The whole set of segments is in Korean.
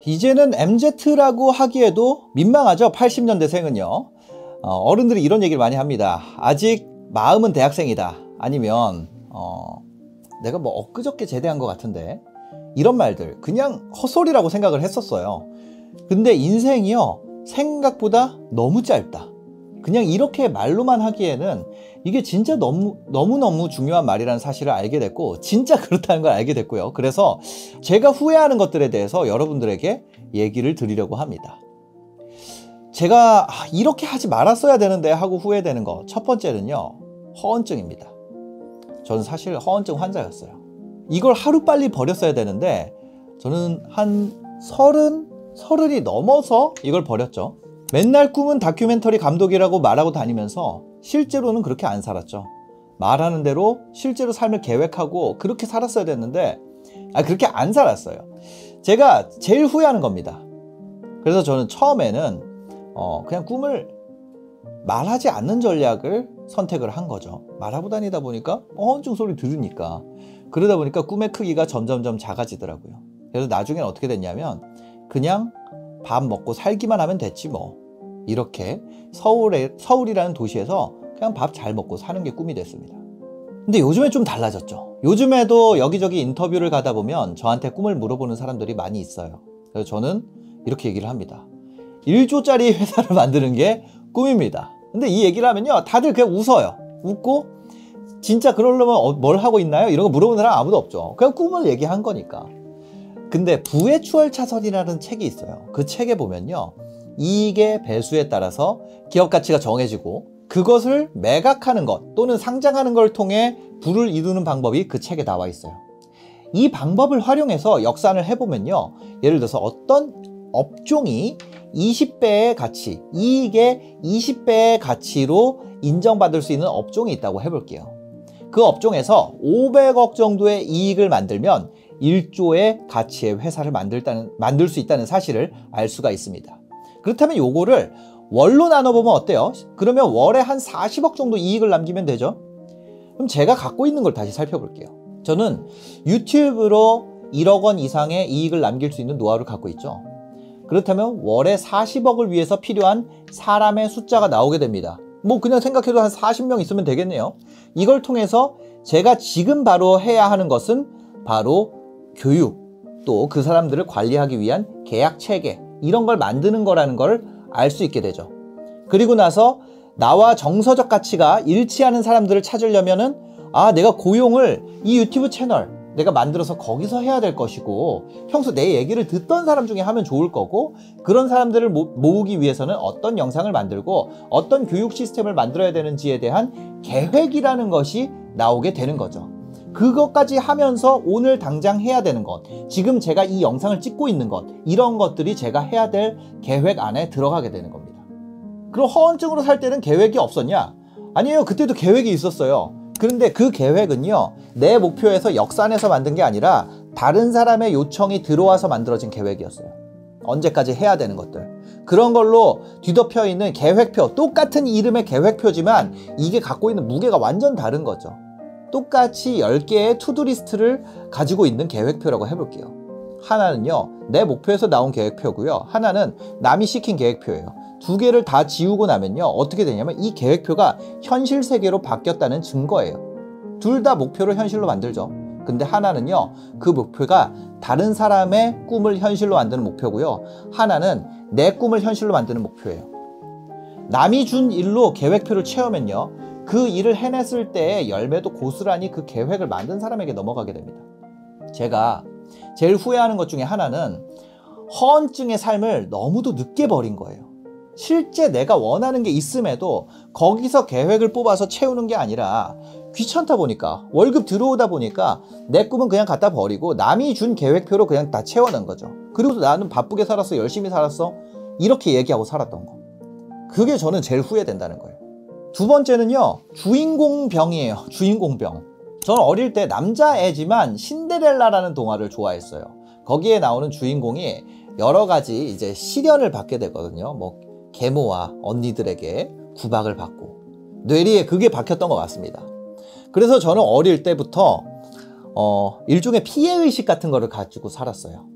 이제는 MZ라고 하기에도 민망하죠. 80년대생은요. 어른들이 이런 얘기를 많이 합니다. 아직 마음은 대학생이다. 아니면 내가 뭐 엊그저께 제대한 것 같은데, 이런 말들 그냥 헛소리라고 생각을 했었어요. 근데 인생이요, 생각보다 너무 짧다. 그냥 이렇게 말로만 하기에는 이게 진짜 너무너무 중요한 말이라는 사실을 알게 됐고, 진짜 그렇다는 걸 알게 됐고요. 그래서 제가 후회하는 것들에 대해서 여러분들에게 얘기를 드리려고 합니다. 제가 이렇게 하지 말았어야 되는데 하고 후회되는 거, 첫 번째는요, 허언증입니다. 저는 사실 허언증 환자였어요. 이걸 하루빨리 버렸어야 되는데 저는 한 서른이 넘어서 이걸 버렸죠. 맨날 꿈은 다큐멘터리 감독이라고 말하고 다니면서 실제로는 그렇게 안 살았죠. 말하는 대로 실제로 삶을 계획하고 그렇게 살았어야 됐는데 그렇게 안 살았어요. 제가 제일 후회하는 겁니다. 그래서 저는 처음에는 그냥 꿈을 말하지 않는 전략을 선택을 한 거죠. 말하고 다니다 보니까 허언증 소리 들으니까, 그러다 보니까 꿈의 크기가 점점점 작아지더라고요. 그래서 나중에는 어떻게 됐냐면 그냥 밥 먹고 살기만 하면 됐지 뭐, 이렇게 서울이라는 도시에서 그냥 밥 잘 먹고 사는 게 꿈이 됐습니다. 근데 요즘에 좀 달라졌죠. 요즘에도 여기저기 인터뷰를 가다 보면 저한테 꿈을 물어보는 사람들이 많이 있어요. 그래서 저는 이렇게 얘기를 합니다. 1조짜리 회사를 만드는 게 꿈입니다. 근데 이 얘기를 하면요, 다들 그냥 웃어요. 웃고 진짜 그러려면 뭘 하고 있나요? 이런 거 물어보는 사람 아무도 없죠. 그냥 꿈을 얘기한 거니까. 근데 부의 추월차선이라는 책이 있어요. 그 책에 보면요, 이익의 배수에 따라서 기업 가치가 정해지고 그것을 매각하는 것 또는 상장하는 걸 통해 부를 이루는 방법이 그 책에 나와 있어요. 이 방법을 활용해서 역산을 해보면요, 예를 들어서 어떤 업종이 20배의 가치, 이익의 20배의 가치로 인정받을 수 있는 업종이 있다고 해볼게요. 그 업종에서 500억 정도의 이익을 만들면 1조의 가치의 회사를 만들 수 있다는 사실을 알 수가 있습니다. 그렇다면 요거를 월로 나눠보면 어때요? 그러면 월에 한 40억 정도 이익을 남기면 되죠? 그럼 제가 갖고 있는 걸 다시 살펴볼게요. 저는 유튜브로 1억 원 이상의 이익을 남길 수 있는 노하우를 갖고 있죠. 그렇다면 월에 40억을 위해서 필요한 사람의 숫자가 나오게 됩니다. 뭐 그냥 생각해도 한 40명 있으면 되겠네요. 이걸 통해서 제가 지금 바로 해야 하는 것은 바로 교육, 또 그 사람들을 관리하기 위한 계약 체계, 이런 걸 만드는 거라는 걸 알 수 있게 되죠. 그리고 나서 나와 정서적 가치가 일치하는 사람들을 찾으려면은 내가 고용을 이 유튜브 채널 내가 만들어서 거기서 해야 될 것이고, 평소 내 얘기를 듣던 사람 중에 하면 좋을 거고, 그런 사람들을 모으기 위해서는 어떤 영상을 만들고 어떤 교육 시스템을 만들어야 되는지에 대한 계획이라는 것이 나오게 되는 거죠. 그것까지 하면서 오늘 당장 해야 되는 것, 지금 제가 이 영상을 찍고 있는 것, 이런 것들이 제가 해야 될 계획 안에 들어가게 되는 겁니다. 그럼 허언증으로 살 때는 계획이 없었냐? 아니에요. 그때도 계획이 있었어요. 그런데 그 계획은요, 내 목표에서 역산해서 만든 게 아니라 다른 사람의 요청이 들어와서 만들어진 계획이었어요. 언제까지 해야 되는 것들, 그런 걸로 뒤덮여 있는 계획표, 똑같은 이름의 계획표지만 이게 갖고 있는 무게가 완전 다른 거죠. 똑같이 10개의 투두리스트를 가지고 있는 계획표라고 해볼게요. 하나는요, 내 목표에서 나온 계획표고요. 하나는 남이 시킨 계획표예요. 두 개를 다 지우고 나면요, 어떻게 되냐면 이 계획표가 현실 세계로 바뀌었다는 증거예요. 둘 다 목표를 현실로 만들죠. 근데 하나는요, 그 목표가 다른 사람의 꿈을 현실로 만드는 목표고요. 하나는 내 꿈을 현실로 만드는 목표예요. 남이 준 일로 계획표를 채우면요, 그 일을 해냈을 때의 열매도 고스란히 그 계획을 만든 사람에게 넘어가게 됩니다. 제가 제일 후회하는 것 중에 하나는 허언증의 삶을 너무도 늦게 버린 거예요. 실제 내가 원하는 게 있음에도 거기서 계획을 뽑아서 채우는 게 아니라 귀찮다 보니까, 월급 들어오다 보니까 내 꿈은 그냥 갖다 버리고 남이 준 계획표로 그냥 다 채워낸 거죠. 그리고 나는 바쁘게 살았어, 열심히 살았어, 이렇게 얘기하고 살았던 거. 그게 저는 제일 후회된다는 거예요. 두 번째는요, 주인공병이에요. 주인공병. 저는 어릴 때 남자애지만 신데렐라라는 동화를 좋아했어요. 거기에 나오는 주인공이 여러 가지 이제 시련을 받게 되거든요. 뭐 계모와 언니들에게 구박을 받고 뇌리에 그게 박혔던 것 같습니다. 그래서 저는 어릴 때부터 일종의 피해의식 같은 거를 가지고 살았어요.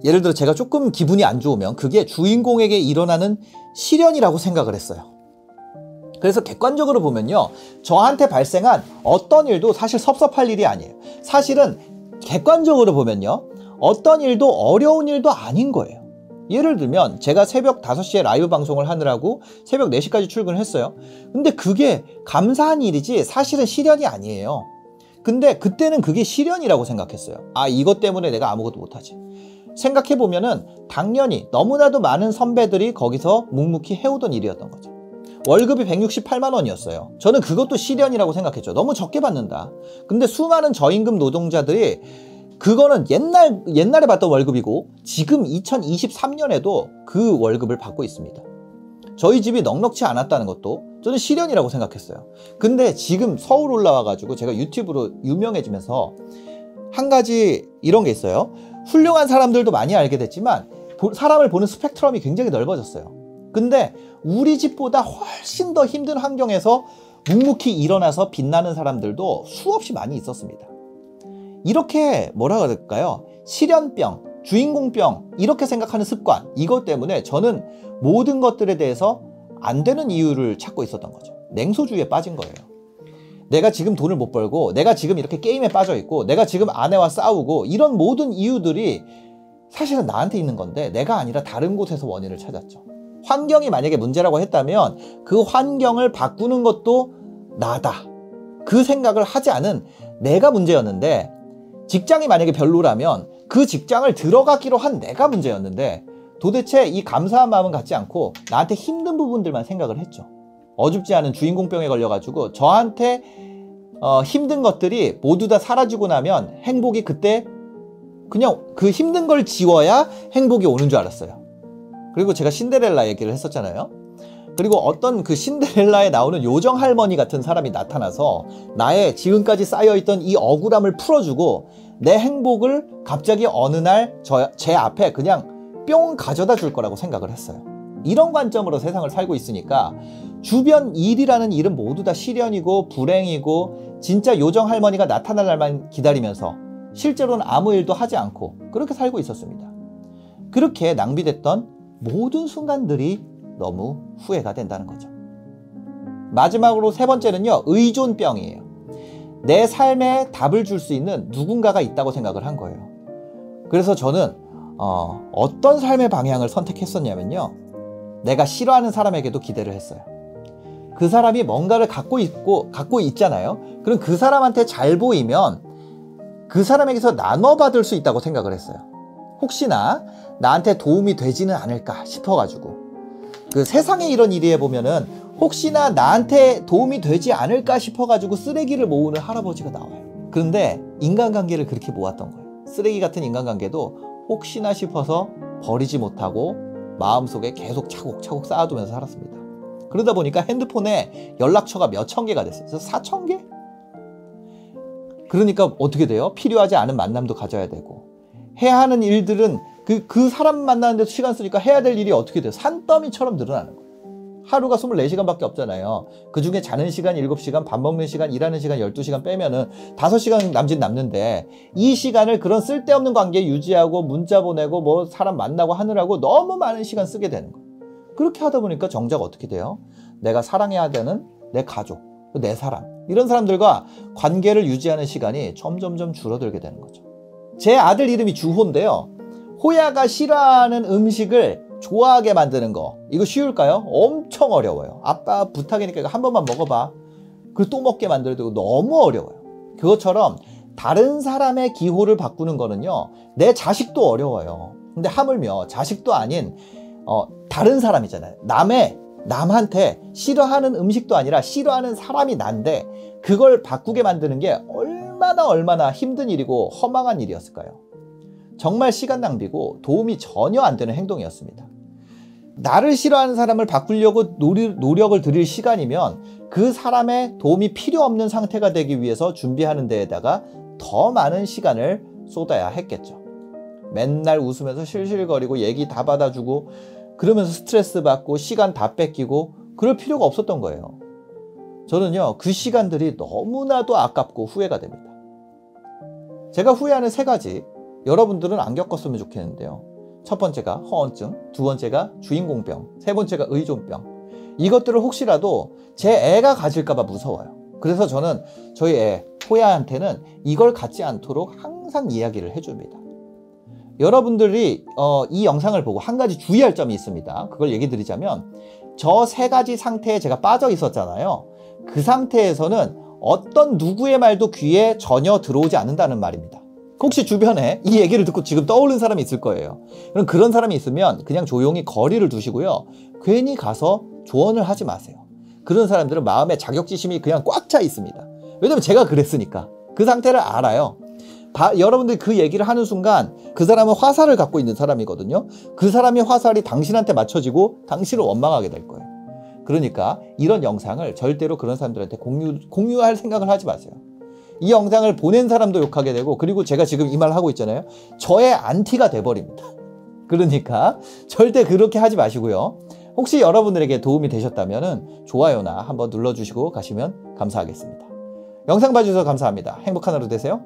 예를 들어 제가 조금 기분이 안 좋으면 그게 주인공에게 일어나는 시련이라고 생각을 했어요. 그래서 객관적으로 보면요, 저한테 발생한 어떤 일도 사실 섭섭할 일이 아니에요. 사실은 객관적으로 보면요, 어떤 일도 어려운 일도 아닌 거예요. 예를 들면 제가 새벽 5시에 라이브 방송을 하느라고 새벽 4시까지 출근을 했어요. 근데 그게 감사한 일이지 사실은 시련이 아니에요. 근데 그때는 그게 시련이라고 생각했어요. 아, 이것 때문에 내가 아무것도 못하지. 생각해보면은 당연히 너무나도 많은 선배들이 거기서 묵묵히 해오던 일이었던 거죠. 월급이 168만 원이었어요. 저는 그것도 시련이라고 생각했죠. 너무 적게 받는다. 근데 수많은 저임금 노동자들이 그거는 옛날에 받던 월급이고 지금 2023년에도 그 월급을 받고 있습니다. 저희 집이 넉넉지 않았다는 것도 저는 시련이라고 생각했어요. 근데 지금 서울 올라와가지고 제가 유튜브로 유명해지면서 한 가지 이런 게 있어요. 훌륭한 사람들도 많이 알게 됐지만 사람을 보는 스펙트럼이 굉장히 넓어졌어요. 근데 우리 집보다 훨씬 더 힘든 환경에서 묵묵히 일어나서 빛나는 사람들도 수없이 많이 있었습니다. 이렇게 뭐라 그럴까요? 시련병, 주인공병 이렇게 생각하는 습관, 이것 때문에 저는 모든 것들에 대해서 안 되는 이유를 찾고 있었던 거죠. 냉소주의에 빠진 거예요. 내가 지금 돈을 못 벌고 내가 지금 이렇게 게임에 빠져 있고 내가 지금 아내와 싸우고 이런 모든 이유들이 사실은 나한테 있는 건데 내가 아니라 다른 곳에서 원인을 찾았죠. 환경이 만약에 문제라고 했다면 그 환경을 바꾸는 것도 나다. 그 생각을 하지 않은 내가 문제였는데, 직장이 만약에 별로라면 그 직장을 들어가기로 한 내가 문제였는데 도대체 이 감사한 마음은 갖지 않고 나한테 힘든 부분들만 생각을 했죠. 어줍지 않은 주인공병에 걸려가지고 저한테 힘든 것들이 모두 다 사라지고 나면 행복이 그때 그냥 그 힘든 걸 지워야 행복이 오는 줄 알았어요. 그리고 제가 신데렐라 얘기를 했었잖아요. 그리고 어떤 그 신데렐라에 나오는 요정 할머니 같은 사람이 나타나서 나의 지금까지 쌓여있던 이 억울함을 풀어주고 내 행복을 갑자기 어느 날 제 앞에 그냥 뿅 가져다 줄 거라고 생각을 했어요. 이런 관점으로 세상을 살고 있으니까 주변 일이라는 일은 모두 다 시련이고 불행이고 진짜 요정 할머니가 나타날 날만 기다리면서 실제로는 아무 일도 하지 않고 그렇게 살고 있었습니다. 그렇게 낭비됐던 모든 순간들이 너무 후회가 된다는 거죠. 마지막으로 세 번째는요, 의존병이에요. 내 삶에 답을 줄 수 있는 누군가가 있다고 생각을 한 거예요. 그래서 저는 어떤 삶의 방향을 선택했었냐면요, 내가 싫어하는 사람에게도 기대를 했어요. 그 사람이 뭔가를 갖고 있잖아요. 그럼 그 사람한테 잘 보이면 그 사람에게서 나눠받을 수 있다고 생각을 했어요. 혹시나 나한테 도움이 되지는 않을까 싶어가지고. 그 세상에 이런 일이 해보면은 혹시나 나한테 도움이 되지 않을까 싶어가지고 쓰레기를 모으는 할아버지가 나와요. 그런데 인간관계를 그렇게 모았던 거예요. 쓰레기 같은 인간관계도 혹시나 싶어서 버리지 못하고 마음속에 계속 차곡차곡 쌓아두면서 살았습니다. 그러다 보니까 핸드폰에 연락처가 몇천 개가 됐어요. 그래서 4,000개? 그러니까 어떻게 돼요? 필요하지 않은 만남도 가져야 되고 해야 하는 일들은 그 사람 만나는 데서 시간 쓰니까 해야 될 일이 어떻게 돼요? 산더미처럼 늘어나는 거예요. 하루가 24시간밖에 없잖아요. 그 중에 자는 시간 7시간, 밥 먹는 시간, 일하는 시간 12시간 빼면은 5시간 남는데 이 시간을 그런 쓸데없는 관계 유지하고 문자 보내고 뭐 사람 만나고 하느라고 너무 많은 시간 쓰게 되는 거예요. 그렇게 하다 보니까 정작 어떻게 돼요? 내가 사랑해야 되는 내 가족, 내 사람, 이런 사람들과 관계를 유지하는 시간이 점점점 줄어들게 되는 거죠. 제 아들 이름이 주호인데요. 호야가 싫어하는 음식을 좋아하게 만드는 거, 이거 쉬울까요? 엄청 어려워요. 아빠 부탁이니까 이거 한 번만 먹어봐. 그리고 또 먹게 만들어야 되고 너무 어려워요. 그것처럼 다른 사람의 기호를 바꾸는 거는요, 내 자식도 어려워요. 근데 하물며 자식도 아닌 다른 사람이잖아요. 남한테 싫어하는 음식도 아니라 싫어하는 사람이 난데 그걸 바꾸게 만드는 게 얼마나 힘든 일이고 허망한 일이었을까요? 정말 시간 낭비고 도움이 전혀 안 되는 행동이었습니다. 나를 싫어하는 사람을 바꾸려고 노력을 들일 시간이면 그 사람의 도움이 필요 없는 상태가 되기 위해서 준비하는 데에다가 더 많은 시간을 쏟아야 했겠죠. 맨날 웃으면서 실실거리고 얘기 다 받아주고 그러면서 스트레스 받고 시간 다 뺏기고 그럴 필요가 없었던 거예요. 저는요, 그 시간들이 너무나도 아깝고 후회가 됩니다. 제가 후회하는 3가지, 여러분들은 안 겪었으면 좋겠는데요. 첫 번째가 허언증, 두 번째가 주인공병, 세 번째가 의존병. 이것들을 혹시라도 제 애가 가질까봐 무서워요. 그래서 저는 저희 애, 호야한테는 이걸 갖지 않도록 항상 이야기를 해줍니다. 여러분들이 이 영상을 보고 한 가지 주의할 점이 있습니다. 그걸 얘기 드리자면 저 세 가지 상태에 제가 빠져 있었잖아요. 그 상태에서는 어떤 누구의 말도 귀에 전혀 들어오지 않는다는 말입니다. 혹시 주변에 이 얘기를 듣고 지금 떠오른 사람이 있을 거예요. 그럼 그런 사람이 있으면 그냥 조용히 거리를 두시고요. 괜히 가서 조언을 하지 마세요. 그런 사람들은 마음에 자격지심이 그냥 꽉 차 있습니다. 왜냐면 제가 그랬으니까. 그 상태를 알아요. 여러분들이 그 얘기를 하는 순간 그 사람은 화살을 갖고 있는 사람이거든요. 그 사람의 화살이 당신한테 맞춰지고 당신을 원망하게 될 거예요. 그러니까 이런 영상을 절대로 그런 사람들한테 공유할 생각을 하지 마세요. 이 영상을 보낸 사람도 욕하게 되고, 그리고 제가 지금 이 말을 하고 있잖아요. 저의 안티가 돼버립니다. 그러니까 절대 그렇게 하지 마시고요. 혹시 여러분들에게 도움이 되셨다면 좋아요나 한번 눌러주시고 가시면 감사하겠습니다. 영상 봐주셔서 감사합니다. 행복한 하루 되세요.